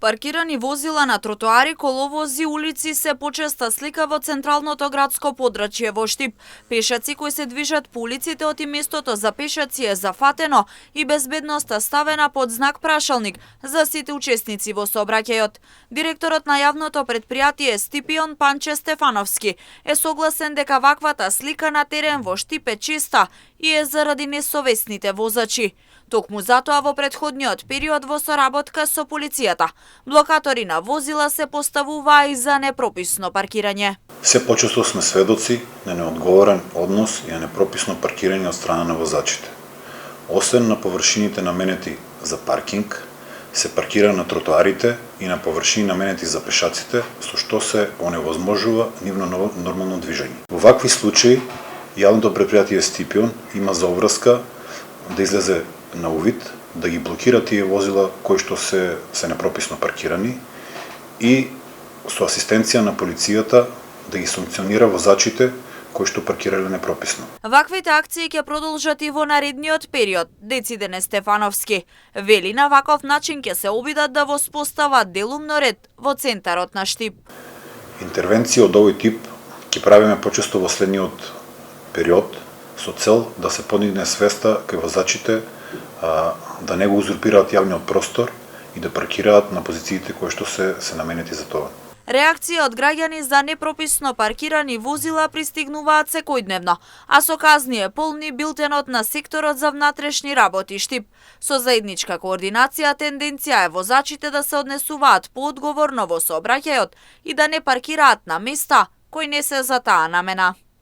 Паркирани возила на тротоари, коловози, улици се почеста слика во централното градско подрачје во Штип. Пешаци кои се движат по улиците оти местото за пешаци е зафатено и безбедноста ставена под знак прашалник за сите учесници во сообраќајот. Директорот на јавното предпријатие Стипион Панче Стефановски е согласен дека ваквата слика на терен во Штип е честа и е заради несовесните возачи. Токму затоа во претходниот период во соработка со полицијата, блокатори на возила се поставуваа и за непрописно паркирање. Се почесто сме сведоци на неодговорен однос и на непрописно паркирање од страна на возачите. Освен на површините наменети за паркинг, се паркира на тротоарите и на површини наменети за пешаците, со што се оневозможува нивно нормално движење. Во вакви случаи, јавното предпријатие Стипион има за обврска да излезе на увид, да ги блокира тие возила кои што се непрописно паркирани и со асистенција на полицијата да ги санкционира возачите кои што паркирале непрописно. Ваквите акции ќе продолжат и во наредниот период, дециде Стефановски. Вели на ваков начин ќе се обидат да воспостават делумно ред во центарот на Штип. Интервенции од овој тип ќе правиме почесто во следниот период со цел да се подигне свеста кај возачите да не го узурпираат јавниот простор и да паркираат на позициите кои што се наменети за тоа. Реакција од граѓани за непрописно паркирани возила пристигнуваат секојдневно, а со казни е полни билтенот на секторот за внатрешни работи Штип. Со заедничка координација тенденција е возачите да се однесуваат поодговорно во сообраќајот и да не паркираат на места кои не се за таа намена.